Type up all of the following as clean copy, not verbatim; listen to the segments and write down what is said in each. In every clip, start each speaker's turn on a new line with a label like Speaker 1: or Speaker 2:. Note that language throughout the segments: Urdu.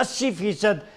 Speaker 1: 80%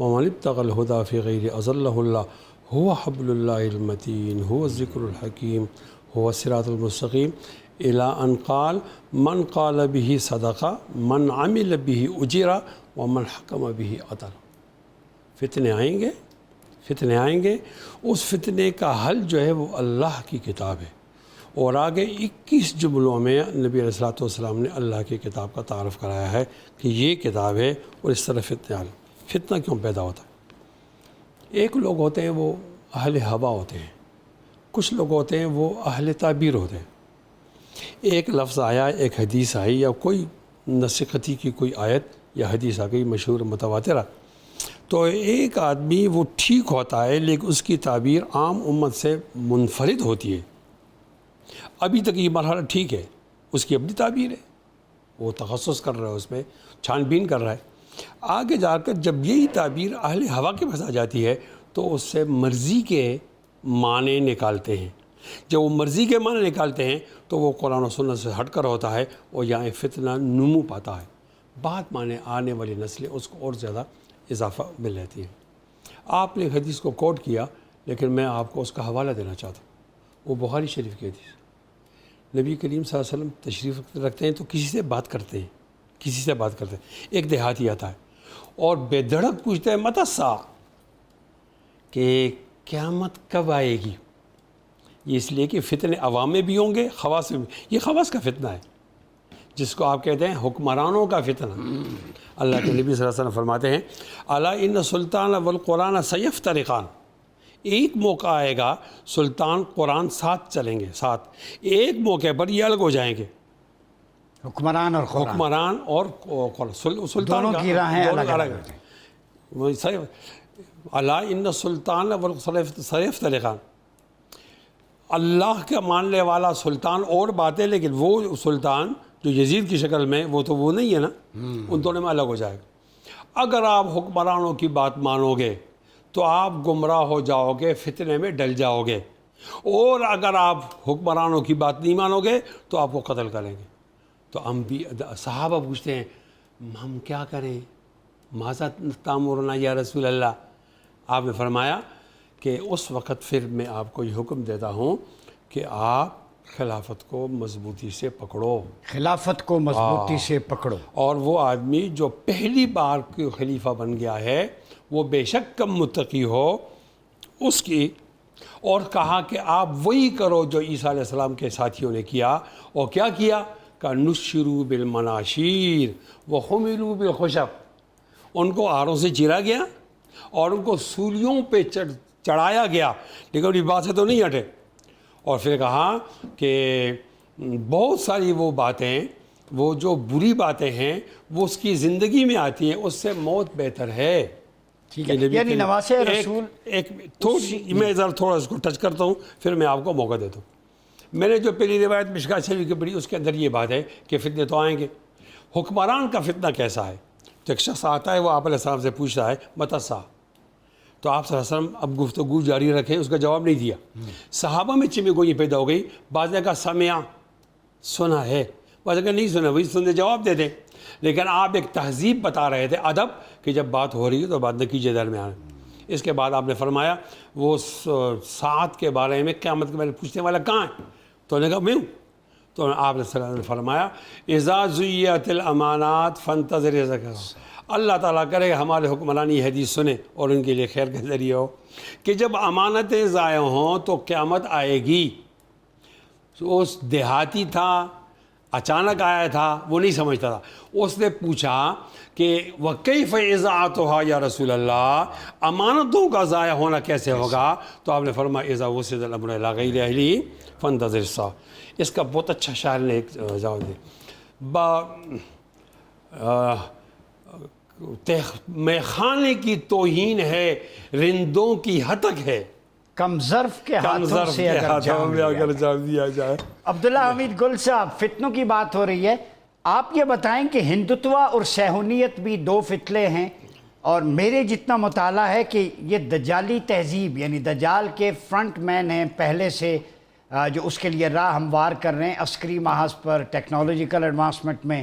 Speaker 2: ومن ابتغى الهدى في غير أضله الله هو حبل الله المتين هو الذكر الحكيم هو الصراط المستقيم إلى أن قال من قال به صدقة من عمل به أجر ومن حكم به عدل. فتنے آئیں گے اس فتنے کا حل جو ہے وہ اللہ کی کتاب ہے. اور آگے 21 جملوں میں نبی علیہ السلام نے اللہ کی کتاب کا تعارف کرایا ہے کہ یہ کتاب ہے اور اس طرح فتنہ کیوں پیدا ہوتا ہے. ایک لوگ ہوتے ہیں وہ اہل ہوا ہوتے ہیں, کچھ لوگ ہوتے ہیں وہ اہل تعبیر ہوتے ہیں. ایک لفظ آیا, ایک حدیث آئی یا کوئی نصیحتی کی کوئی آیت یا حدیث آ گئی مشہور متواترہ, تو ایک آدمی وہ ٹھیک ہوتا ہے لیکن اس کی تعبیر عام امت سے منفرد ہوتی ہے. ابھی تک یہ مرحلہ ٹھیک ہے, اس کی اپنی تعبیر ہے, وہ تخصص کر رہا ہے, اس میں چھان بین کر رہا ہے. آگے جا کر جب یہی تعبیر اہل ہوا کے پاس آ جاتی ہے تو اس سے مرضی کے معنی نکالتے ہیں. جب وہ مرضی کے معنی نکالتے ہیں تو وہ قرآن و سنت سے ہٹ کر ہوتا ہے اور یہاں فتنہ نمو پاتا ہے. بات مانے آنے والی نسلیں اس کو اور زیادہ اضافہ مل رہتی ہیں. آپ نے حدیث کو کوٹ کیا لیکن میں آپ کو اس کا حوالہ دینا چاہتا ہوں. وہ بخاری شریف کی حدیث. نبی کریم صلی اللہ علیہ وسلم تشریف رکھتے ہیں تو کسی سے بات کرتے ہیں, ایک دیہاتی آتا ہے اور بے دھڑک پوچھتا ہے متی الساعہ, کہ قیامت کب آئے گی. یہ اس لیے کہ فتنے عوام میں بھی ہوں گے, خواص میں بھی. یہ خواص کا فتنہ ہے جس کو آپ کہتے ہیں حکمرانوں کا فتنہ. اللہ کے نبی صلی اللہ علیہ وسلم فرماتے ہیں الا ان سلطان والقرآن سیفترقان. ایک موقع آئے گا سلطان قرآن ساتھ چلیں گے, ساتھ ایک موقع پر یہ الگ ہو جائیں گے.
Speaker 1: حکمران اور سلطان دونوں کی راہیں الگ
Speaker 2: ہیں. الا ان سلطان سیفترقان. اللہ کا ماننے والا سلطان اور بات ہے, لیکن وہ سلطان جو یزید کی شکل میں وہ تو وہ نہیں ہے نا, ان دونوں میں الگ ہو جائے گا. اگر آپ حکمرانوں کی بات مانو گے تو آپ گمراہ ہو جاؤ گے, فتنے میں ڈل جاؤ گے, اور اگر آپ حکمرانوں کی بات نہیں مانو گے تو آپ کو قتل کریں گے. تو ہم بھی صحابہ پوچھتے ہیں ہم کیا کریں, ماذا تامرنا یا رسول اللہ. آپ نے فرمایا کہ اس وقت پھر میں آپ کو یہ حکم دیتا ہوں کہ آپ خلافت کو مضبوطی سے پکڑو. اور وہ آدمی جو پہلی بار کے خلیفہ بن گیا ہے وہ بے شک کم متقی ہو اس کی. اور کہا کہ آپ وہی کرو جو عیسیٰ علیہ السلام کے ساتھیوں نے کیا. اور کیا کیا کہ نشروا بالمناشیر وحملوا بالخشب. ان کو آروں سے چیرا گیا اور ان کو سولیوں پہ چڑھایا گیا, لیکن ان کی بات سے تو نہیں ہٹے. اور پھر کہا کہ بہت ساری وہ باتیں, وہ جو بری باتیں ہیں وہ اس کی زندگی میں آتی ہیں, اس سے موت بہتر ہے.
Speaker 1: یعنی نواسے رسول
Speaker 2: میں ذرا تھوڑا اس کو ٹچ کرتا ہوں پھر میں آپ کو موقع دیتا ہوں. میں نے جو پہلی روایت مشکوٰۃ شریف کی پڑھی اس کے اندر یہ بات ہے کہ فتنے تو آئیں گے. حکمران کا فتنہ کیسا ہے؟ تو ایک شخص آتا ہے, وہ آپ علیہ السلام سے پوچھتا ہے متی الساعہ. تو آپ صلی اللہ علیہ وسلم اب گفتگو جاری رکھیں, اس کا جواب نہیں دیا. صحابہ میں چمی کو یہ پیدا ہو گئی, بعض نے کہا سمعا, سنا ہے, بعض نے کہا نہیں سنا, وہی سنتے جواب دے دیں. لیکن آپ ایک تہذیب بتا رہے تھے, ادب, کہ جب بات ہو رہی ہے تو بات نتیجے درمیان. اس کے بعد آپ نے فرمایا وہ ساعت کے بارے میں, قیامت کے بارے میں پوچھنے والا کہاں ہے؟ تو نے کہا میں ہوں. تو آپ نے فرمایا اذا زیت الامانات فانتظر ذکر. اللہ تعالیٰ کرے ہمارے حکمرانی یہ حدیث سنیں اور ان کے لیے خیر کا ذریعہ ہو کہ جب امانتیں ضائع ہوں تو قیامت آئے گی. اس دیہاتی تھا, اچانک آیا تھا, وہ نہیں سمجھتا تھا. اس نے پوچھا کہ وَكَيْفَ إِذَاعَتُهَا یا رسول اللہ, امانتوں کا ضائع ہونا کیسے ہوگا؟ تو آپ نے فرمایا اذا وسد الامر الی غیر اہلہ فانتظر الساعہ. اس کا بہت اچھا شاعر نے ایک جواب دیا, میخانے کی توہین ہے, رندوں کی ہتک ہے,
Speaker 1: کم ظرف کے ہاتھوں سے اگر جام
Speaker 2: دیا جائے.
Speaker 1: عبداللہ حمید گل صاحب, فتنوں کی بات ہو رہی ہے, آپ یہ بتائیں کہ ہندوتوا اور صہیونیت بھی دو فتلے ہیں, اور میرے جتنا مطالعہ ہے کہ یہ دجالی تہذیب, یعنی دجال کے فرنٹ مین ہیں پہلے سے, جو اس کے لیے راہ ہموار کر رہے ہیں عسکری محاذ پر, ٹیکنالوجیکل ایڈوانسمنٹ میں,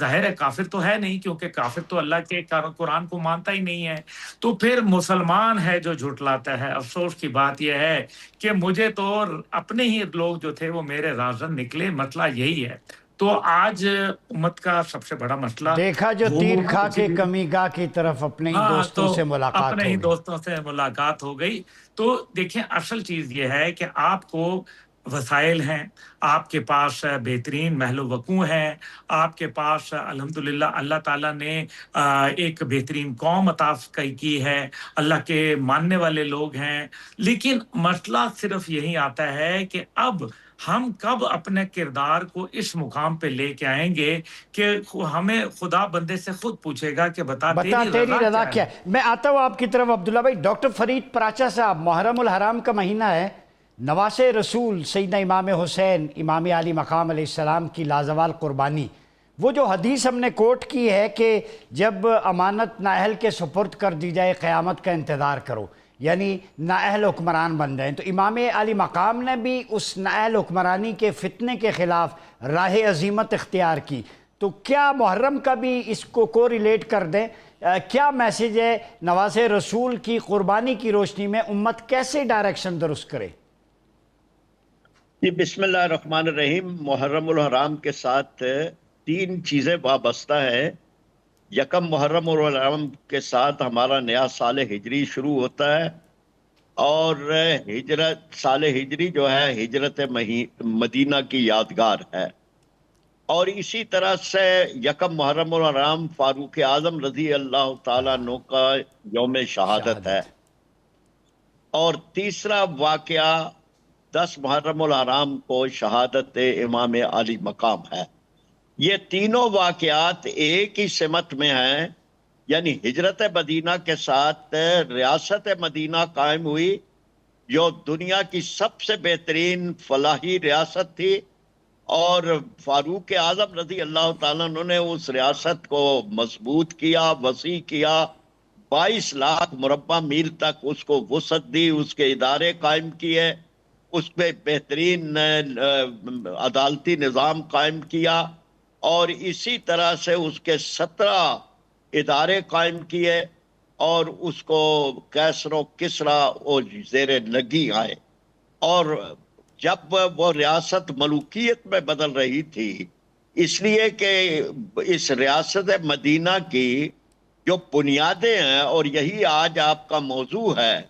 Speaker 3: ظاہر ہے کافر تو ہے نہیں، کیونکہ کافر تو اللہ کے قرآن کو مانتا ہی نہیں ہے، تو پھر مسلمان ہے جو جھٹلاتا ہے۔ افسوس کی بات یہ ہے کہ مجھے تو اپنے ہی لوگ جو تھے وہ میرے رازن نکلے، مسئلہ یہی ہے۔ تو آج امت کا سب سے بڑا مسئلہ
Speaker 1: دیکھا جو تیر کھا کے کمی گاہ کی طرف اپنے ہی
Speaker 3: ہاں،
Speaker 1: دوستوں
Speaker 3: تو
Speaker 1: سے ملاقات
Speaker 3: اپنے
Speaker 1: ہو
Speaker 3: ہی
Speaker 1: گئی۔
Speaker 3: دوستوں سے ملاقات ہو گئی۔ تو دیکھیں اصل چیز یہ ہے کہ آپ کو وسائل ہیں، آپ کے پاس بہترین محل و وقوع ہیں، آپ کے پاس الحمدللہ اللہ تعالیٰ نے ایک بہترین قوم عطا کی ہے، اللہ کے ماننے والے لوگ ہیں، لیکن مسئلہ صرف یہی آتا ہے کہ اب ہم کب اپنے کردار کو اس مقام پہ لے کے آئیں گے کہ ہمیں خدا بندے سے خود پوچھے گا کہ بتا
Speaker 1: بتا تیری رضا کیا ہے۔ میں آتا ہوں آپ کی طرف عبداللہ بھائی۔ ڈاکٹر فرید پراچا صاحب، محرم الحرام کا مہینہ ہے، نواس رسول سیدنا امام حسین امام علی مقام علیہ السلام کی لازوال قربانی، وہ جو حدیث ہم نے کوٹ کی ہے کہ جب امانت نااہل کے سپرد کر دی جائے قیامت کا انتظار کرو، یعنی نااہل حکمران بن جائیں، تو امام علی مقام نے بھی اس نااہل حکمرانی کے فتنے کے خلاف راہ عزیمت اختیار کی۔ تو کیا محرم کا بھی اس کو ریلیٹ کر دیں، کیا میسیج ہے نواز رسول کی قربانی کی روشنی میں امت کیسے ڈائریکشن درست کرے؟
Speaker 4: جی بسم اللہ الرحمن الرحیم۔ محرم الحرام کے ساتھ تین چیزیں وابستہ ہے۔ یکم محرم الحرام کے ساتھ ہمارا نیا سال ہجری شروع ہوتا ہے، اور ہجرت سال ہجری جو ہے ہجرت مدینہ کی یادگار ہے، اور اسی طرح سے یکم محرم الحرام فاروق اعظم رضی اللہ تعالیٰ عنہ کا یوم شہادت ہے، اور تیسرا واقعہ 10 محرم الحرام کو شہادت امام علی مقام ہے۔ یہ تینوں واقعات ایک ہی سمت میں ہیں، یعنی ہجرت مدینہ کے ساتھ ریاست مدینہ قائم ہوئی، جو دنیا کی سب سے بہترین فلاحی ریاست تھی، اور فاروق اعظم رضی اللہ تعالیٰ عنہ نے اس ریاست کو مضبوط کیا، وسیع کیا، 22 لاکھ مربع میل تک اس کو وسعت دی، اس کے ادارے قائم کیے، اس پہ بہترین عدالتی نظام قائم کیا، اور اسی طرح سے اس کے 17 ادارے قائم کیے، اور اس کو کیسر و کسرا اور زیر نگی آئے۔ اور جب وہ ریاست ملوکیت میں بدل رہی تھی، اس لیے کہ اس ریاست مدینہ کی جو بنیادیں ہیں، اور یہی آج آپ کا موضوع ہے،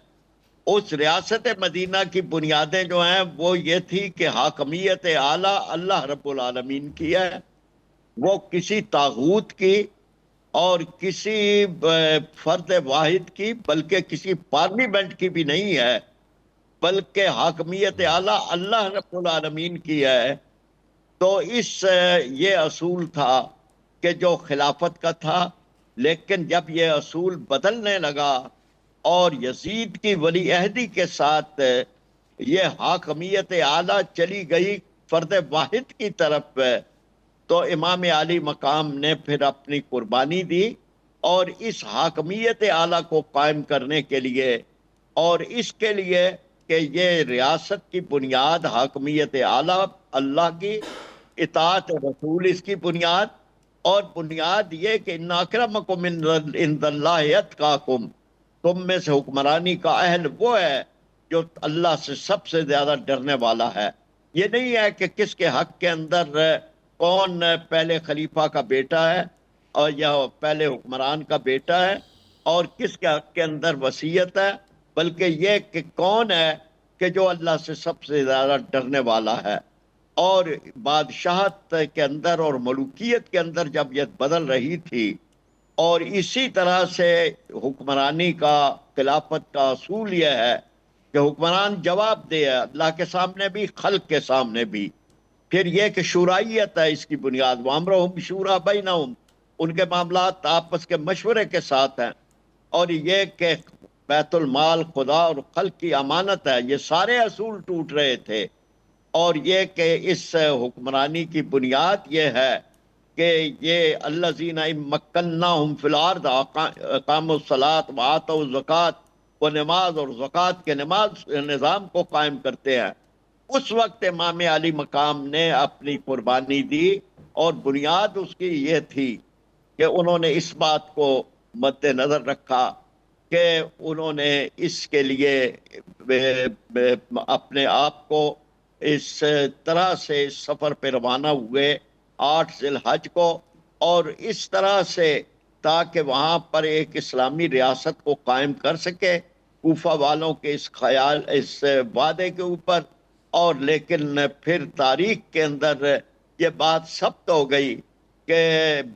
Speaker 4: اس ریاست مدینہ کی بنیادیں جو ہیں وہ یہ تھی کہ حاکمیت اعلیٰ اللہ رب العالمین کی ہے، وہ کسی طاغوت کی اور کسی فرد واحد کی، بلکہ کسی پارلیمنٹ کی بھی نہیں ہے، بلکہ حاکمیت اعلیٰ اللہ رب العالمین کی ہے۔ تو یہ اصول تھا کہ جو خلافت کا تھا، لیکن جب یہ اصول بدلنے لگا اور یزید کی ولی عہدی کے ساتھ یہ حاکمیت اعلیٰ چلی گئی فرد واحد کی طرف، تو امام علی مقام نے پھر اپنی قربانی دی، اور اس حاکمیت اعلیٰ کو قائم کرنے کے لیے، اور اس کے لیے کہ یہ ریاست کی بنیاد حاکمیت اعلیٰ اللہ کی، اطاعت رسول اس کی بنیاد، اور بنیاد یہ کہ ان اکرمکم عند اللہ اتقاکم، تم میں سے حکمرانی کا اہل وہ ہے جو اللہ سے سب سے زیادہ ڈرنے والا ہے۔ یہ نہیں ہے کہ کس کے حق کے اندر کون پہلے خلیفہ کا بیٹا ہے اور یا پہلے حکمران کا بیٹا ہے، اور کس کے حق کے اندر وصیت ہے، بلکہ یہ کہ کون ہے کہ جو اللہ سے سب سے زیادہ ڈرنے والا ہے۔ اور بادشاہت کے اندر اور ملوکیت کے اندر جب یہ بدل رہی تھی، اور اسی طرح سے حکمرانی کا، خلافت کا اصول یہ ہے کہ حکمران جواب دے اللہ کے سامنے بھی، خلق کے سامنے بھی۔ پھر یہ کہ شورائیت ہے اس کی بنیاد، وَأَمْرُهُمْ شُورَىٰ بَيْنَهُمْ، ان کے معاملات آپس کے مشورے کے ساتھ ہیں، اور یہ کہ بیت المال خدا اور خلق کی امانت ہے، یہ سارے اصول ٹوٹ رہے تھے۔ اور یہ کہ اس حکمرانی کی بنیاد یہ ہے کہ یہ الذین مکناہم فی الارض اقاموا الصلاۃ وآتوا الزکوٰۃ، وہ نماز اور زکوٰۃ کے نظام کو قائم کرتے ہیں۔ اس وقت امام علی مقام نے اپنی قربانی دی، اور بنیاد اس کی یہ تھی کہ انہوں نے اس بات کو مد نظر رکھا کہ انہوں نے اس کے لیے اپنے آپ کو اس طرح سے سفر پہ روانہ ہوئے 8 ذی الحج کو، اور اس طرح سے تاکہ وہاں پر ایک اسلامی ریاست کو قائم کر سکے کوفہ والوں کے اس وعدے کے اوپر۔ اور لیکن پھر تاریخ کے اندر یہ بات ثبت ہو گئی کہ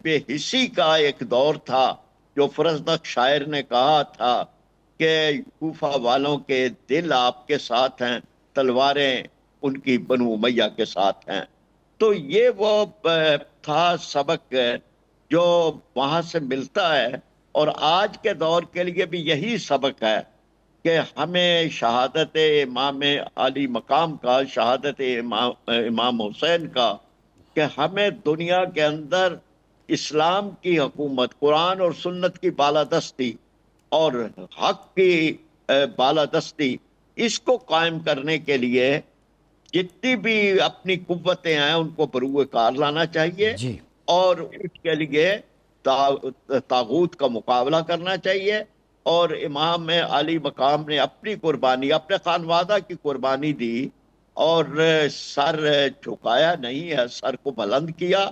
Speaker 4: بے حسی کا ایک دور تھا، جو فرزدق شاعر نے کہا تھا کہ کوفہ والوں کے دل آپ کے ساتھ ہیں، تلواریں ان کی بنو امیہ کے ساتھ ہیں۔ تو یہ وہ تھا سبق جو وہاں سے ملتا ہے، اور آج کے دور کے لیے بھی یہی سبق ہے کہ ہمیں شہادت امام علی مقام کا، شہادت امام حسین کا، کہ ہمیں دنیا کے اندر اسلام کی حکومت، قرآن اور سنت کی بالادستی اور حق کی بالادستی، اس کو قائم کرنے کے لیے جتنی بھی اپنی قوتیں ہیں ان کو بروئے کار لانا چاہیے،
Speaker 1: جی
Speaker 4: اور اس کے لیے طاغوت کا مقابلہ کرنا چاہیے۔ اور امام علی مقام نے اپنی قربانی، اپنے خانوادہ کی قربانی دی، اور سر جھکایا نہیں ہے، سر کو بلند کیا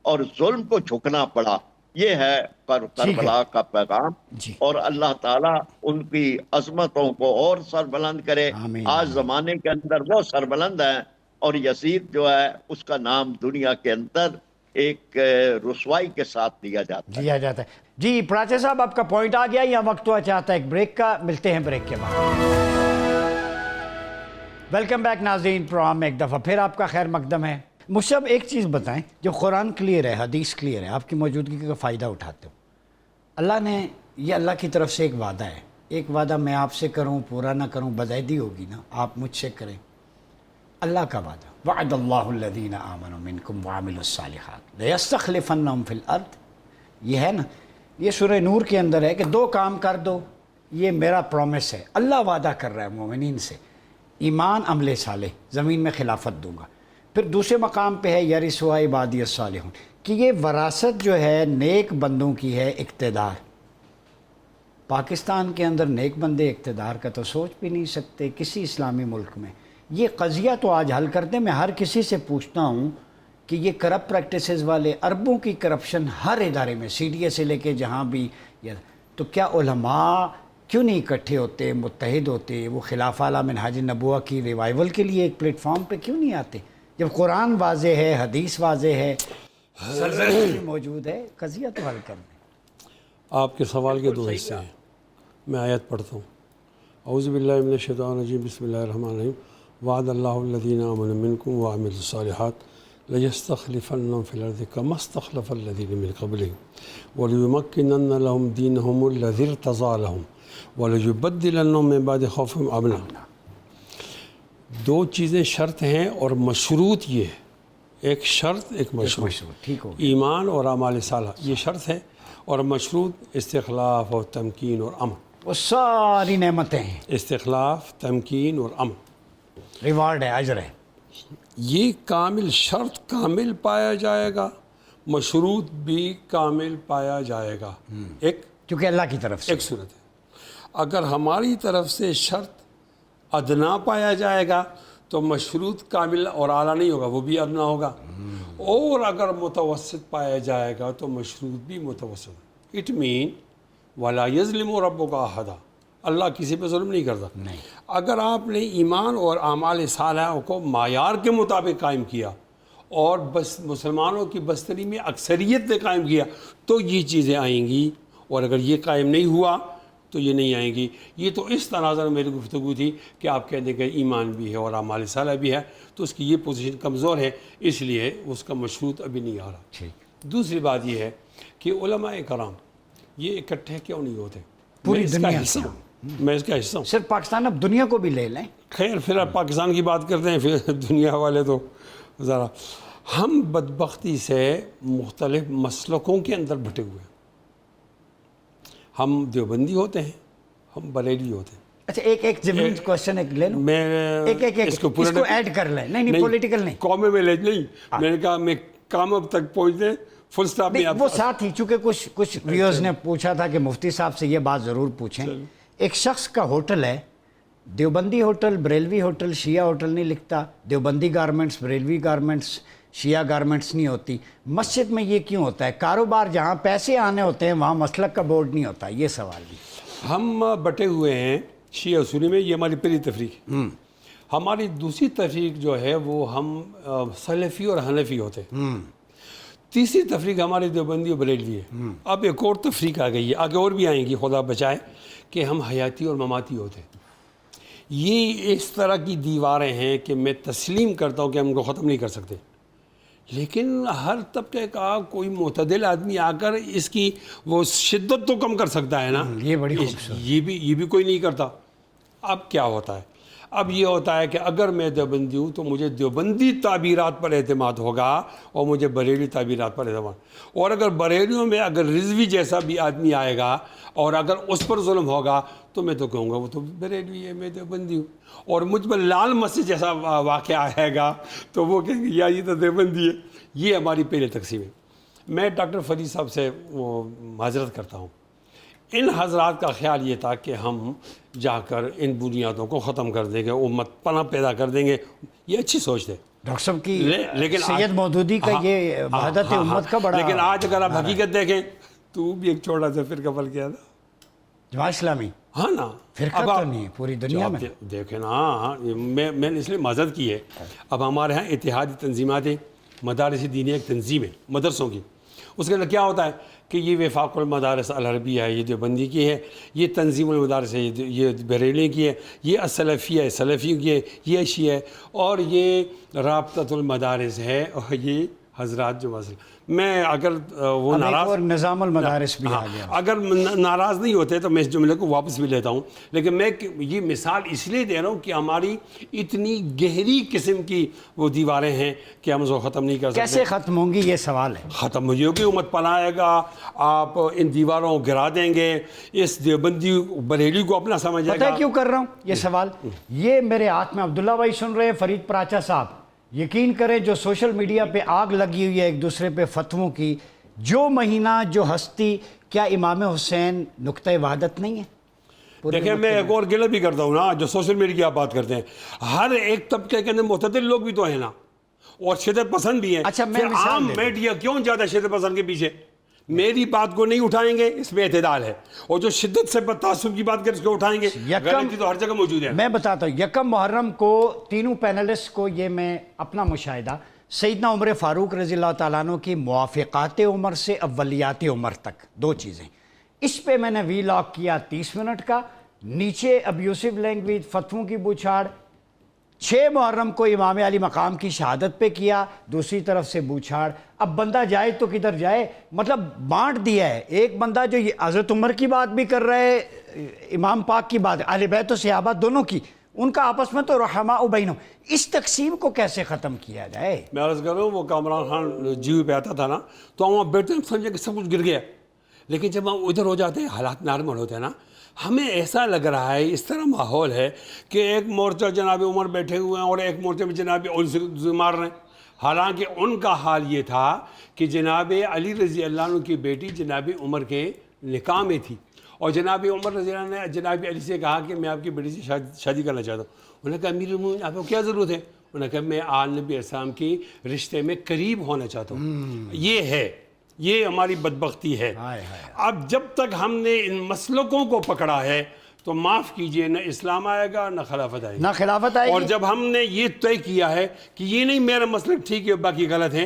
Speaker 4: اور ظلم کو جھکنا پڑا۔ یہ ہے کربلا کا پیغام،
Speaker 1: جی
Speaker 4: اور اللہ تعالیٰ ان کی عظمتوں کو اور سر بلند کرے۔
Speaker 1: آمین۔
Speaker 4: آج زمانے کے اندر وہ سر بلند ہیں، اور یزید جو ہے اس کا نام دنیا کے اندر ایک رسوائی کے ساتھ دیا جاتا ہے۔
Speaker 1: دیا جاتا ہے۔ جی پراچے صاحب، آپ کا پوائنٹ آ گیا یا وقت ہوا چاہتا ہے ایک بریک کا؟ ملتے ہیں بریک کے بعد۔ ویلکم بیک ناظرین، پروگرام میں ایک دفعہ پھر آپ کا خیر مقدم ہے۔ مجھے ایک چیز بتائیں، جو قرآن کلیئر ہے، حدیث کلیئر ہے، آپ کی موجودگی کا فائدہ اٹھاتے ہو، اللہ نے، یہ اللہ کی طرف سے ایک وعدہ ہے، ایک وعدہ میں آپ سے کروں پورا نہ کروں بدعہدی ہوگی نا، آپ مجھ سے کریں۔ اللہ کا وعدہ، وعد اللہ الذین آمنوا منکم وعملوا الصالحات لیستخلفنہم فی الارض، یہ ہے نا، یہ سورہ نور کے اندر ہے کہ 2 کام کر دو، یہ میرا پرومس ہے۔ اللہ وعدہ کر رہا ہے مومنین سے، ایمان، عمل صالح، زمین میں خلافت دوں گا۔ پھر دوسرے مقام پہ ہے یرثھا عبادی الصالحون، کہ یہ وراثت جو ہے نیک بندوں کی ہے، اقتدار۔ پاکستان کے اندر نیک بندے اقتدار کا تو سوچ بھی نہیں سکتے کسی اسلامی ملک میں۔ یہ قضیہ تو آج حل کر دیں۔ میں ہر کسی سے پوچھتا ہوں کہ یہ کرپٹ پریکٹسز والے، اربوں کی کرپشن ہر ادارے میں، سی ڈی اے سے لے کے جہاں بھی، تو کیا علماء کیوں نہیں اکٹھے ہوتے، متحد ہوتے؟ وہ خلافہ اعلیٰ منہاج نبوہ کی ریوائول کے لیے ایک پلیٹ فارم پہ کیوں نہیں آتے؟ جب قرآن واضح ہے، حدیث واضح ہے، سرزمین بھی موجود ہے، قضیہ تو حل کر دیں۔
Speaker 2: آپ کے سوال کے 2 حصے ہیں، میں آیت پڑھتا ہوں۔ اعوذ باللہ من الشیطان الرجیم، بسم اللہ الرحمن الرحیم۔ وعد اللہ الذین آمنوا منکم وعملوا الصالحات لیستخلفنہم فی الارض کما استخلف الذین من قبلہم ولیمکنن لہم دینہم الذی ارتضی لہم ولیبدلنہم من بعد خوفہم امنا۔ 2 چیزیں شرط ہیں اور مشروط یہ ہے، ایک شرط ایک مشروط،
Speaker 1: ٹھیک ہو،
Speaker 2: ایمان اور اعمال صالحہ، یہ شرط ہے، اور مشروط استخلاف اور تمکین اور امن۔
Speaker 1: وہ ساری نعمتیں ہیں،
Speaker 2: استخلاف، تمکین اور امن،
Speaker 1: ریوارڈ ہے، اجر ہے۔
Speaker 2: یہ کامل، شرط کامل پایا جائے گا، مشروط بھی کامل پایا جائے گا۔ ایک
Speaker 1: کیونکہ اللہ کی طرف سے
Speaker 2: ایک صورت ہے، اگر ہماری طرف سے شرط ادنا پایا جائے گا تو مشروط کامل اور اعلیٰ نہیں ہوگا، وہ بھی ادنا ہوگا، اور اگر متوسط پایا جائے گا تو مشروط بھی متوسط۔ اٹ مین ولا یظلم ربک احدا، اللہ کسی پہ ظلم نہیں کرتا۔ اگر آپ نے ایمان اور اعمال صالحہ کو معیار کے مطابق قائم کیا اور بس مسلمانوں کی بستری میں اکثریت نے قائم کیا تو یہ چیزیں آئیں گی، اور اگر یہ قائم نہیں ہوا تو یہ نہیں آئیں گی۔ یہ تو اس تناظر میں میری گفتگو تھی کہ آپ کہتے ہیں کہ ایمان بھی ہے اور اعمال صالحہ بھی ہے، تو اس کی یہ پوزیشن کمزور ہے، اس لیے اس کا مشروط ابھی نہیں آ رہا۔ دوسری بات یہ ہے کہ علماء کرام یہ اکٹھے کیوں نہیں ہوتے؟
Speaker 1: پوری
Speaker 2: میں اس کا
Speaker 1: دنیا
Speaker 2: حصہ
Speaker 1: سے
Speaker 2: ہوں، میں اس کا حصہ ہوں۔
Speaker 1: صرف پاکستان، اب دنیا کو بھی لے لیں۔
Speaker 2: خیر پھر آپ پاکستان کی بات کرتے ہیں، پھر دنیا والے تو ذرا، ہم بدبختی سے مختلف مسلکوں کے اندر بٹے ہوئے ہیں۔ ہم دیوبندی ہوتے ہیں، ہم بریلی ہوتے ہیں۔
Speaker 1: اچھا ایک زمین کوشچن ایک لے لوں،
Speaker 2: میں
Speaker 1: ایک اس کو ایڈ کر لیں۔ نہیں پولیٹیکل نہیں،
Speaker 2: قومی میں نہیں، میں نے کہا میں کامیاب تک پہنچنے فل سٹاپ میں
Speaker 1: وہ ساتھ ہی چونکہ کچھ ویورز نے پوچھا تھا کہ مفتی صاحب سے یہ بات ضرور پوچھیں. ایک شخص کا ہوٹل ہے، دیوبندی ہوٹل، بریلوی ہوٹل، شیعہ ہوٹل نہیں لکھتا، دیوبندی گارمنٹس، بریلوی گارمنٹس، شیعہ گارمنٹس نہیں ہوتی. مسجد میں یہ کیوں ہوتا ہے؟ کاروبار جہاں پیسے آنے ہوتے ہیں وہاں مسلک کا بورڈ نہیں ہوتا. یہ سوال بھی.
Speaker 2: ہم بٹے ہوئے ہیں شیعہ سنی میں، یہ ہماری پہلی تفریق ہے. ہماری دوسری تفریق جو ہے وہ ہم سلفی اور حنفی ہوتے ہیں. تیسری تفریق ہماری دیوبندی اور بریلوی ہے. اب ایک اور تفریق آ گئی ہے، آگے اور بھی آئیں گی خدا بچائے، کہ ہم حیاتی اور مماتی ہوتے ہیں. یہ اس طرح کی دیواریں ہیں کہ میں تسلیم کرتا ہوں کہ ہم ان کو ختم نہیں کر سکتے، لیکن ہر طبقے کا کوئی معتدل آدمی آ کر اس کی وہ شدت تو کم کر سکتا ہے نا.
Speaker 1: یہ بڑی خوبصورت.
Speaker 2: یہ بھی کوئی نہیں کرتا. اب کیا ہوتا ہے؟ اب یہ ہوتا ہے کہ اگر میں دیوبندی ہوں تو مجھے دیوبندی تعبیرات پر اعتماد ہوگا اور مجھے بریلوی تعبیرات پر اعتماد. اور اگر بریلیوں میں اگر رضوی جیسا بھی آدمی آئے گا اور اگر اس پر ظلم ہوگا تو میں تو کہوں گا وہ تو بریلوی ہے، میں دیوبندی ہوں. اور مجھ پر لال مسجد جیسا واقعہ آئے گا تو وہ کہیں گے یا یہ تو دیوبندی ہے. یہ ہماری پہلے تقسیم ہے. میں ڈاکٹر فرید صاحب سے وہ معذرت کرتا ہوں. ان حضرات کا خیال یہ تھا کہ ہم جا کر ان بنیادوں کو ختم کر دیں گے، امت پناہ پیدا کر دیں گے. یہ اچھی سوچ تھے
Speaker 1: ڈاکٹر صاحب کی،
Speaker 2: لیکن
Speaker 1: سید مودودی کا یہ وحدت امت کا بڑا.
Speaker 2: لیکن آج اگر آپ حقیقت دیکھیں تو بھی ایک چھوٹا سا فرقہ بن گیا تھا،
Speaker 1: جماعت اسلامی.
Speaker 2: ہاں نا.
Speaker 1: فرقہ تو نہیں پوری دنیا میں.
Speaker 2: دیکھیں نا، ہاں میں نے اس لیے معذرت کی ہے. اب ہمارے ہاں اتحادی تنظیمات ہیں، مدارس دینی ایک تنظیم ہے مدرسوں کی. اس کے اندر کیا ہوتا ہے کہ یہ وفاق المدارس العربیہ ہے، یہ دیوبندی کی ہے. یہ تنظیم المدارس ہے، یہ بریلی کی ہے. یہ السلفیہ ہے، سلفیوں کی ہے. یہ شیعہ ہے. اور یہ رابطۃ المدارس ہے. اور یہ حضرات جو مسئلہ، میں اگر وہ ناراض،
Speaker 1: اور نظام المدارس بھی آ گیا.
Speaker 2: اگر ناراض نہیں ہوتے تو میں اس جملے کو واپس بھی لیتا ہوں. لیکن میں یہ مثال اس لیے دے رہا ہوں کہ ہماری اتنی گہری قسم کی وہ دیواریں ہیں کہ ہم اس کو ختم نہیں کر سکتے.
Speaker 1: کیسے ختم ہوں گی یہ سوال ہے.
Speaker 2: ختم ہو جائے گی، امت پناہے گا، آپ ان دیواروں کو گرا دیں گے، اس دیوبندی بریلی کو اپنا سمجھے
Speaker 1: پتہ
Speaker 2: گا.
Speaker 1: ہے کیوں کر رہا ہوں یہ سوال؟ یہ میرے ہاتھ میں عبداللہ بھائی سن رہے ہیں، فرید پراچا صاحب یقین کریں جو سوشل میڈیا پہ آگ لگی ہوئی ہے ایک دوسرے پہ فتووں کی، جو مہینہ جو ہستی، کیا امام حسین نقطۂ وحدت نہیں ہے؟
Speaker 2: دیکھیں میں ایک اور گلہ بھی کرتا ہوں نا، جو سوشل میڈیا کی آپ بات کرتے ہیں، ہر ایک طبقے کے اندر معتدل لوگ بھی تو ہیں نا، اور شدت پسند بھی ہیں.
Speaker 1: اچھا میں
Speaker 2: پھر عام میڈیا کیوں زیادہ شدت پسند کے پیچھے؟ میری بات کو نہیں اٹھائیں گے، اس میں اعتدال ہے. اور جو شدت سے تعصب کی بات کریں اس کو اٹھائیں گے، غلطی تو ہر جگہ موجود ہے.
Speaker 1: میں بتاتا ہوں، یکم محرم کو تینوں پینلسٹ کو یہ میں اپنا مشاہدہ سیدنا عمر فاروق رضی اللہ تعالیٰ عنہ کی موافقات عمر سے اولیات عمر تک، دو چیزیں. اس پہ میں نے وی لاگ کیا 30 منٹ کا. نیچے ابیوسو لینگویج، فتووں کی بوچھاڑ. 6 محرم کو امام علی مقام کی شہادت پہ کیا، دوسری طرف سے بوچھاڑ. اب بندہ جائے تو کدھر جائے؟ مطلب بانٹ دیا ہے. ایک بندہ جو یہ حضرت عمر کی بات بھی کر رہا ہے، امام پاک کی بات، اہل بیت و صحابہ دونوں کی، ان کا آپس میں تو رحماء بینہم. اس تقسیم کو کیسے ختم کیا جائے؟
Speaker 2: میں عرض کر رہا ہوں، وہ کامران خان جیو پہ آتا تھا نا، تو ہم وہاں بیٹھتے ہیں سمجھے کہ سب کچھ گر گیا. لیکن جب ہم ادھر ہو جاتے ہیں، حالات نارمل ہوتے ہیں نا، ہمیں ایسا لگ رہا ہے، اس طرح ماحول ہے کہ ایک مورچہ جناب عمر بیٹھے ہوئے ہیں اور ایک مورچے میں جناب علی سے مار رہے ہیں. حالانکہ ان کا حال یہ تھا کہ جناب علی رضی اللہ عنہ کی بیٹی جناب عمر کے نکاح میں تھی، اور جناب عمر رضی اللہ عنہ نے جناب علی سے کہا کہ میں آپ کی بیٹی سے شادی کرنا چاہتا ہوں. انہوں نے کہا امیر المومنین آپ کو کیا ضرورت ہے؟ انہوں نے کہا میں آل نبی اسلام کی رشتے میں قریب ہونا چاہتا ہوں. یہ ہے، یہ ہماری بدبختی ہے. اب جب تک ہم نے ان مسلکوں کو پکڑا ہے تو معاف کیجئے، نہ اسلام آئے گا نہ خلافت آئے گی.
Speaker 1: نہ خلافت آئے گی.
Speaker 2: اور جب ہم نے یہ طے کیا ہے کہ یہ نہیں میرا مسلک ٹھیک ہے باقی غلط ہیں،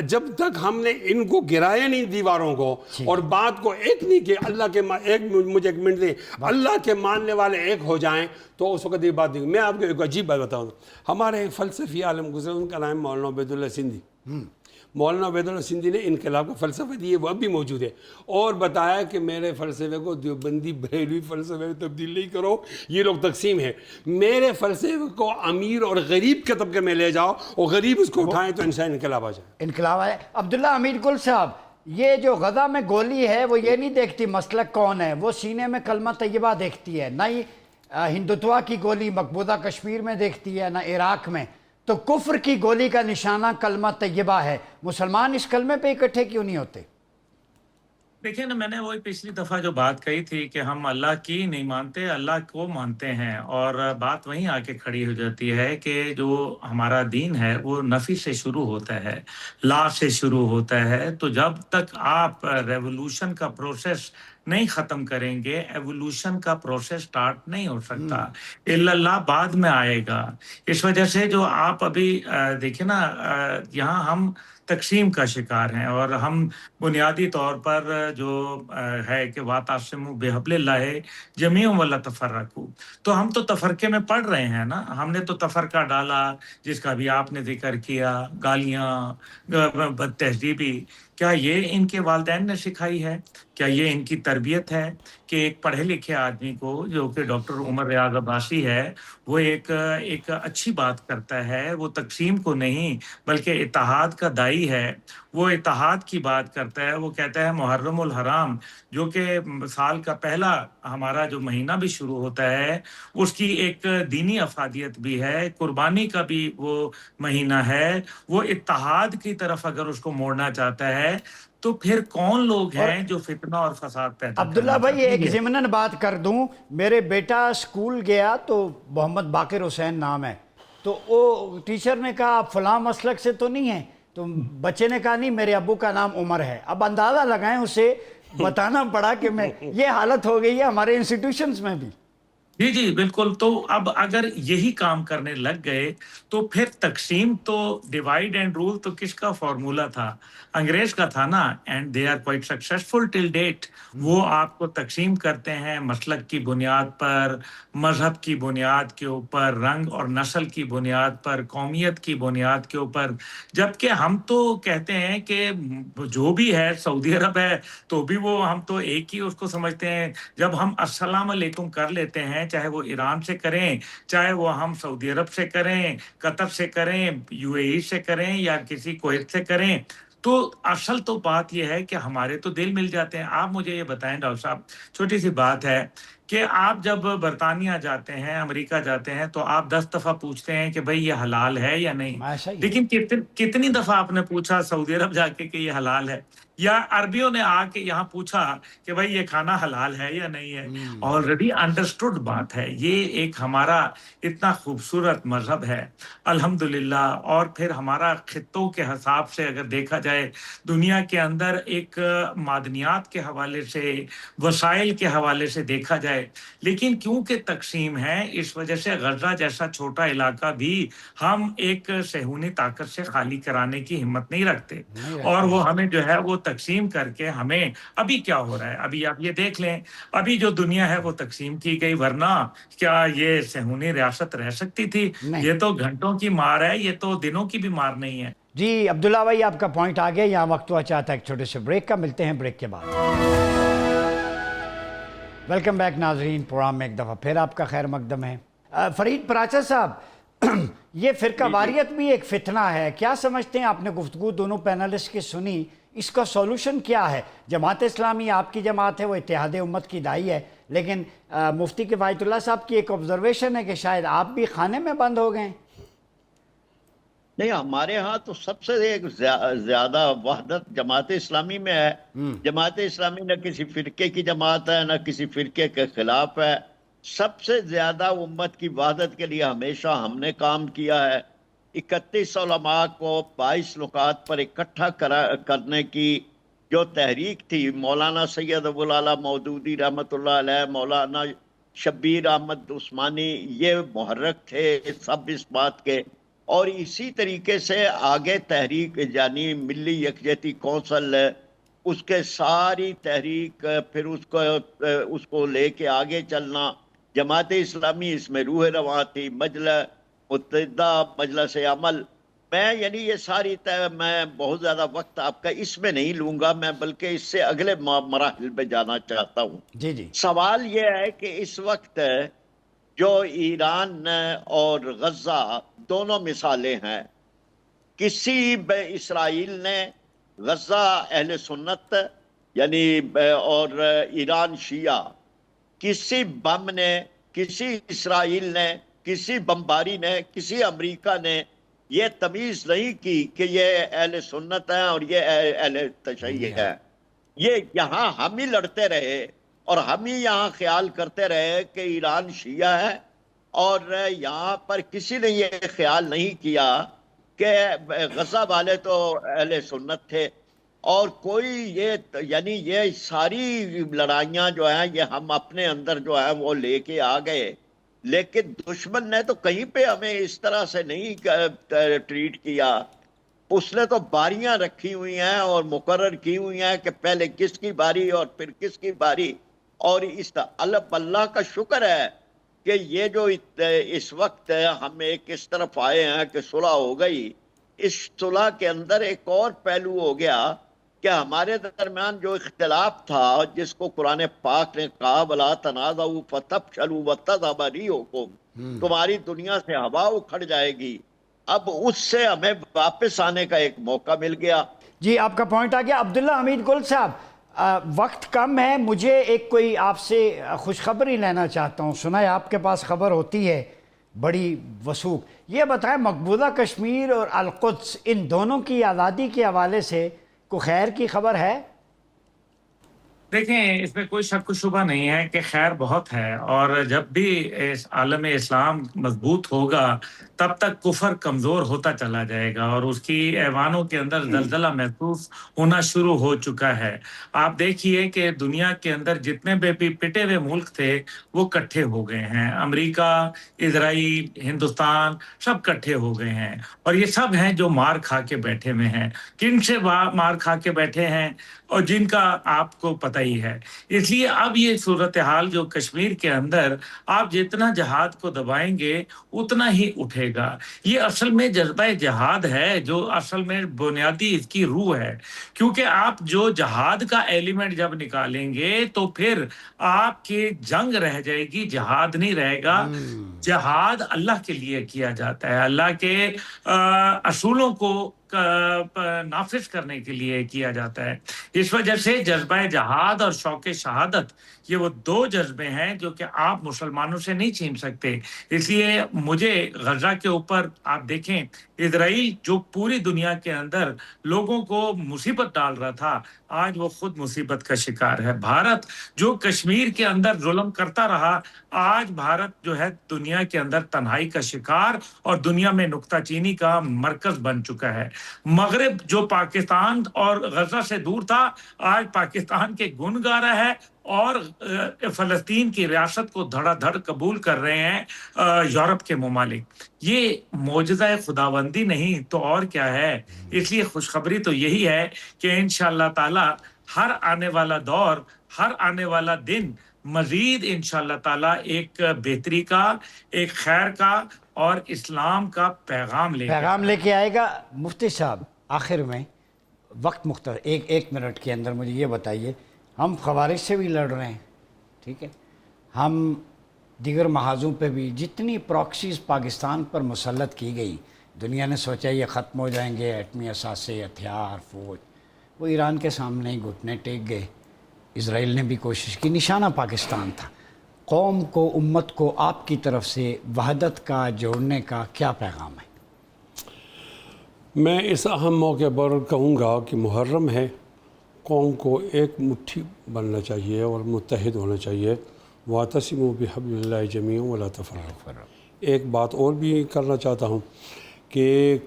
Speaker 2: جب تک ہم نے ان کو گرایا نہیں دیواروں کو اور بات کو ایک نہیں کہ اللہ کے مجھے ایک منٹ دیں، اللہ کے ماننے والے ایک ہو جائیں تو اس وقت یہ بات نہیں. میں آپ کو ایک عجیب بات بتاؤں. ہمارے فلسفی عالم گزرے، ان کا نام مولانا عبید اللہ سندھی. مولانا عبید اللہ سندھی نے انقلاب کا فلسفہ دیے، وہ اب بھی موجود ہے، اور بتایا کہ میرے فلسفے کو دیوبندی بریلوی فلسفے میں تبدیل نہیں کرو، یہ لوگ تقسیم ہے. میرے فلسفے کو امیر اور غریب کے طبقے میں لے جاؤ اور غریب اس کو اٹھائیں تو انشاءاللہ انقلاب آ جائے.
Speaker 1: انقلاب آئے. عبداللہ امیر گل صاحب، یہ جو غزہ میں گولی ہے وہ یہ نہیں دیکھتی مسلک کون ہے، وہ سینے میں کلمہ طیبہ دیکھتی ہے. نہ ہی ہندوتوا کی گولی مقبوضہ کشمیر میں دیکھتی ہے، نہ عراق میں. تو کفر کی گولی کا نشانہ کلمہ طیبہ ہے، مسلمان اس کلمے پہ اکٹھے کیوں نہیں ہوتے؟
Speaker 3: دیکھیں نا، میں نے وہی پچھلی دفعہ جو بات کہی تھی کہ ہم اللہ کی نہیں مانتے، اللہ کو مانتے ہیں، اور بات وہیں آ کے کھڑی ہو جاتی ہے کہ جو ہمارا دین ہے وہ نفی سے شروع ہوتا ہے، لا سے شروع ہوتا ہے. تو جب تک آپ ریولوشن کا پروسیس نہیں ختم کریں گے، ایوولوشن کا پروسیس سٹارٹ نہیں ہو سکتا. الا اللہ بعد میں آئے گا. اس وجہ سے جو آپ ابھی دیکھیں نا، یہاں ہم تقسیم کا شکار ہیں، اور ہم بنیادی طور پر جو ہے کہ وَاعْتَصِمُوا بِحَبْلِ اللَّهِ جَمِيعًا وَلَا تَفَرَّقُوا، تو ہم تو تفرقے میں پڑھ رہے ہیں نا. ہم نے تو تفرقہ ڈالا، جس کا بھی آپ نے ذکر کیا، گالیاں، بد تہذیبی. کیا یہ ان کے والدین نے سکھائی ہے؟ کیا یہ ان کی تربیت ہے کہ ایک پڑھے لکھے آدمی کو، جو کہ ڈاکٹر عمر ریاض عباسی ہے، وہ ایک اچھی بات کرتا ہے، وہ تقسیم کو نہیں بلکہ اتحاد کا دائی ہے، وہ اتحاد کی بات کرتا ہے. وہ کہتا ہے محرم الحرام، جو کہ سال کا پہلا ہمارا جو مہینہ بھی شروع ہوتا ہے، اس کی ایک دینی افادیت بھی ہے، قربانی کا بھی وہ مہینہ ہے. وہ اتحاد کی طرف اگر اس کو موڑنا چاہتا ہے تو پھر کون لوگ
Speaker 1: اور
Speaker 3: ہیں جو فتنہ اور فساد پیدا
Speaker 1: عبداللہ
Speaker 3: کرنا
Speaker 1: بھائی،
Speaker 3: چاہتے ہیں؟
Speaker 1: ایک ضمناً بات کر دوں، میرے بیٹا اسکول گیا تو محمد باقر حسین نام ہے، تو وہ ٹیچر نے کہا آپ فلاں مسلک سے تو نہیں ہیں، تو بچے نے کہا نہیں میرے ابو کا نام عمر ہے. اب اندازہ لگائیں، اسے بتانا پڑا کہ میں یہ حالت ہو گئی ہے ہمارے انسٹیٹیوشنز میں بھی.
Speaker 3: جی جی بالکل. تو اب اگر یہی کام کرنے لگ گئے تو پھر تقسیم تو ڈیوائڈ اینڈ رول تو کس کا فارمولا تھا؟ انگریز کا تھا نا. And they are quite successful till date. وہ آپ کو تقسیم کرتے ہیں مسلک کی بنیاد پر، مذہب کی بنیاد کے اوپر، رنگ اور نسل کی بنیاد پر، قومیت کی بنیاد کے اوپر. جبکہ ہم تو کہتے ہیں کہ جو بھی ہے، سعودی عرب ہے تو بھی وہ ہم تو ایک ہی اس کو سمجھتے ہیں. جب ہم السلام علیکم کر لیتے ہیں، چاہے وہ ایران سے کریں، چاہے وہ ہم سعودی عرب سے کریں، قطر سے کریں، یو اے ای سے کریں، یا کسی کویت سے کریں، تو اصل تو بات یہ ہے کہ ہمارے تو دل مل جاتے ہیں. آپ مجھے یہ بتائیں ڈاکٹر صاحب، چھوٹی سی بات ہے کہ آپ جب برطانیہ جاتے ہیں، امریکہ جاتے ہیں، تو آپ 10 دفعہ پوچھتے ہیں کہ بھئی یہ حلال ہے یا نہیں.
Speaker 1: ایسا ہی ہے.
Speaker 3: لیکن کتنی دفعہ آپ نے پوچھا سعودی عرب جا کے کہ یہ حلال ہے؟ یا عربیوں نے آ کے یہاں پوچھا کہ بھئی یہ کھانا حلال ہے یا نہیں ہے؟ آلریڈی انڈرسٹوڈ بات ہے. یہ ایک ہمارا اتنا خوبصورت مذہب ہے الحمدللہ. اور پھر ہمارا خطوں کے حساب سے اگر دیکھا جائے، دنیا کے اندر ایک معدنیات کے حوالے سے، وسائل کے حوالے سے دیکھا جائے. لیکن کیونکہ تقسیم ہے، اس وجہ سے غزہ جیسا چھوٹا علاقہ بھی ہم ایک صہیونی طاقت سے خالی کرانے کی ہمت نہیں رکھتے. اور وہ ہمیں جو ہے وہ تقسیم کر کے ہمیں، ابھی کیا ہو رہا ہے، ابھی آپ یہ دیکھ لیں، ابھی جو دنیا ہے وہ تقسیم کی گئی. ورنہ کیا یہ صہیونی ریاست رہ سکتی تھی؟
Speaker 1: نہیں.
Speaker 3: یہ تو گھنٹوں کی مار ہے، یہ تو دنوں کی بھی مار نہیں ہے.
Speaker 1: جی عبداللہ بھائی، آپ کا پوائنٹ آ گیا. یہاں وقت ہوا چاہتا ہے ایک چھوٹے سے بریک کا. ملتے ہیں بریک کے بعد. ویلکم بیک ناظرین، پروگرام میں ایک دفعہ پھر آپ کا خیر مقدم ہے. فرید پراچا صاحب، یہ فرقہ واریت بھی ایک فتنہ ہے، کیا سمجھتے ہیں؟ آپ نے گفتگو دونوں پینلسٹ کی سنی، اس کا سولوشن کیا ہے؟ جماعت اسلامی آپ کی جماعت ہے، وہ اتحاد امت کی دائی ہے، لیکن مفتی کفایت اللہ صاحب کی ایک آبزرویشن ہے کہ شاید آپ بھی خانے میں بند ہو گئے.
Speaker 4: نہیں، ہمارے ہاں تو سب سے ایک زیادہ وحدت جماعت اسلامی میں ہے. جماعت اسلامی نہ کسی فرقے کی جماعت ہے، نہ کسی فرقے کے خلاف ہے. سب سے زیادہ امت کی وحدت کے لیے ہمیشہ ہم نے کام کیا ہے. 31 علماء کو 22 نکات پر اکٹھا کرنے کی جو تحریک تھی، مولانا سید ابو العلا مودودی رحمۃ اللہ علیہ، مولانا شبیر احمد عثمانی، یہ محرک تھے سب اس بات کے. اور اسی طریقے سے آگے تحریک یعنی ملی یکجہتی کونسل، اس کے ساری تحریک، پھر اس کو لے کے آگے چلنا. جماعت اسلامی اس میں روح رواں تھی، مجلس متحدہ، مجلس عمل. یعنی یہ ساری میں بہت زیادہ وقت آپ کا اس میں نہیں لوں گا، میں بلکہ اس سے اگلے مراحل پہ جانا چاہتا ہوں.
Speaker 1: جی جی.
Speaker 4: سوال یہ ہے کہ اس وقت جو ایران اور غزہ دونوں مثالیں ہیں. کسی اسرائیل نے غزہ اہل سنت یعنی اور ایران شیعہ، کسی بم نے، کسی اسرائیل نے، کسی بمباری نے، کسی امریکہ نے یہ تمیز نہیں کی کہ یہ اہل سنت ہیں اور یہ اہل تشیع ہیں. یہ یہاں ہم ہی لڑتے رہے اور ہم ہی یہاں خیال کرتے رہے کہ ایران شیعہ ہے، اور یہاں پر کسی نے یہ خیال نہیں کیا کہ غزہ والے تو اہل سنت تھے. اور کوئی یعنی یہ ساری لڑائیاں جو ہیں یہ ہم اپنے اندر جو ہے وہ لے کے آ گئے، لیکن دشمن نے تو کہیں پہ ہمیں اس طرح سے نہیں ٹریٹ کیا. اس نے تو باریاں رکھی ہوئی ہیں اور مقرر کی ہوئی ہیں کہ پہلے کس کی باری اور پھر کس کی باری. اور اس اللہ کا شکر ہے کہ یہ جو اس وقت ہم ایک اس طرف آئے ہیں کہ صلح ہو گئی. اس صلح کے اندر ایک اور پہلو ہو گیا کہ ہمارے درمیان جو اختلاف تھا، جس کو قرآن پاک نے کہا وَلَا تَنَازَعُوا فَتَفْشَلُوا وَتَذْهَبَ رِيحُكُمْ، تمہاری دنیا سے ہوا اکھڑ جائے گی. اب اس سے ہمیں واپس آنے کا ایک موقع مل گیا.
Speaker 1: جی آپ کا پوائنٹ آ گیا. عبداللہ حمید گل صاحب، وقت کم ہے، مجھے ایک کوئی آپ سے خوشخبری لینا چاہتا ہوں. سنا ہے آپ کے پاس خبر ہوتی ہے بڑی وثوق. یہ بتائیں مقبوضہ کشمیر اور القدس ان دونوں کی آزادی کے حوالے سے کوئی خیر کی خبر ہے؟
Speaker 3: دیکھیں، اس میں کوئی شک و شبہ نہیں ہے کہ خیر بہت ہے، اور جب بھی اس عالم اسلام مضبوط ہوگا تب تک کفر کمزور ہوتا چلا جائے گا اور اس کی ایوانوں کے اندر زلزلہ محسوس ہونا شروع ہو چکا ہے. آپ دیکھیے کہ دنیا کے اندر جتنے بھی پٹے ہوئے ملک تھے وہ کٹھے ہو گئے ہیں. امریکہ، اسرائیل، ہندوستان سب کٹھے ہو گئے ہیں، اور یہ سب ہیں جو مار کھا کے بیٹھے ہوئے ہیں. کن سے مار کھا کے بیٹھے ہیں اور جن کا آپ کو پتہ ہی ہے. اس لیے اب یہ صورتحال جو کشمیر کے اندر آپ جتنا جہاد کو دبائیں گے اتنا ہی اٹھے گا. یہ اصل میں جذبہ جہاد ہے جو اصل میں بنیادی اس کی روح ہے، کیونکہ آپ جو جہاد کا ایلیمنٹ جب نکالیں گے تو پھر آپ کی جنگ رہ جائے گی، جہاد نہیں رہے گا. جہاد اللہ کے لیے کیا جاتا ہے، اللہ کے اصولوں کو نافذ کرنے کے لیے کیا جاتا ہے. اس وجہ سے جذبہ جہاد اور شوق شہادت یہ وہ دو جذبے ہیں جو کہ آپ مسلمانوں سے نہیں چھین سکتے. اس لیے مجھے غزہ کے اوپر آپ دیکھیں، اسرائیل جو پوری دنیا کے اندر لوگوں کو مصیبت ڈال رہا تھا آج وہ خود مصیبت کا شکار ہے. بھارت جو کشمیر کے اندر ظلم کرتا رہا آج بھارت جو ہے دنیا کے اندر تنہائی کا شکار اور دنیا میں نکتہ چینی کا مرکز بن چکا ہے. مغرب جو پاکستان اور غزہ سے دور تھا آج پاکستان کے گن گا رہا ہے اور فلسطین کی ریاست کو دھڑا دھڑ قبول کر رہے ہیں یورپ کے ممالک. یہ معجزہ خداوندی نہیں تو اور کیا ہے. اس لیے خوشخبری تو یہی ہے کہ انشاءاللہ تعالی ہر آنے والا دور، ہر آنے والا دن مزید انشاءاللہ تعالی ایک بہتری کا، ایک خیر کا اور اسلام کا پیغام لے
Speaker 1: کے آئے گا. مفتی صاحب آخر میں وقت مختصر ایک منٹ کے اندر مجھے یہ بتائیے، ہم خوارج سے بھی لڑ رہے ہیں، ٹھیک ہے، ہم دیگر محاذوں پہ بھی جتنی پراکسیز پاکستان پر مسلط کی گئی، دنیا نے سوچا یہ ختم ہو جائیں گے، ایٹمی اثاثے، ہتھیار، فوج، وہ ایران کے سامنے ہی گھٹنے ٹیک گئے. اسرائیل نے بھی کوشش کی، نشانہ پاکستان تھا. قوم کو، امت کو آپ کی طرف سے وحدت کا، جوڑنے کا کیا پیغام ہے؟
Speaker 2: میں اس اہم موقع پر کہوں گا کہ محرم ہے، قوم کو ایک مٹھی بننا چاہیے اور متحد ہونا چاہیے. وَاعْتَصِمُوا بِحَبْلِ اللَّهِ جَمِيعًا وَلَا تَفَرَّقُوا. ایک بات اور بھی کرنا چاہتا ہوں کہ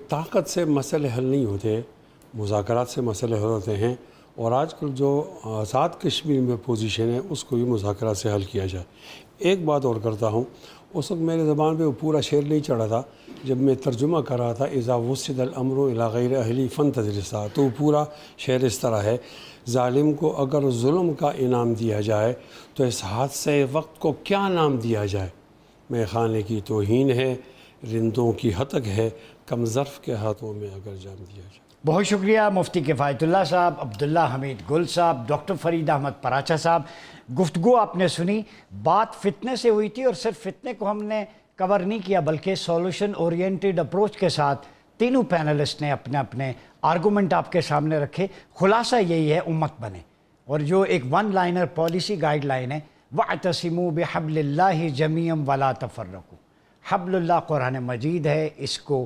Speaker 2: طاقت سے مسئلے حل نہیں ہوتے، مذاکرات سے مسئلے حل ہوتے ہیں، اور آج کل جو آزاد کشمیر میں پوزیشن ہے اس کو بھی مذاکرات سے حل کیا جائے. ایک بات اور کرتا ہوں، اس وقت میرے زبان پہ وہ پورا شعر نہیں چڑھا تھا جب میں ترجمہ کر رہا تھا اذا وسد الامر الی غیر اہلی فانتظر الساعۃ، تو پورا شعر اس طرح ہے: ظالم کو اگر ظلم کا انعام دیا جائے تو اس حادثے وقت کو کیا نام دیا جائے. میں خانے کی توہین ہے، رندوں کی ہتک ہے، کم ظرف کے ہاتھوں میں اگر جام دیا جائے.
Speaker 1: بہت شکریہ مفتی کفایت اللہ صاحب، عبداللہ حمید گل صاحب، ڈاکٹر فرید احمد پراچا صاحب. گفتگو آپ نے سنی، بات فتنے سے ہوئی تھی اور صرف فتنے کو ہم نے کور نہیں کیا بلکہ سولوشن اورینٹڈ اپروچ کے ساتھ تینوں پینلسٹ نے اپنے اپنے آرگومنٹ آپ کے سامنے رکھے. خلاصہ یہی ہے، امت بنے، اور جو ایک one liner policy guideline ہے وَاعْتَصِمُوا بِحَبْلِ اللَّهِ جَمِيعًا وَلَا تَفَرَّقُوا. حبل اللہ قرآن مجید ہے، اس کو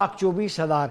Speaker 1: 24,000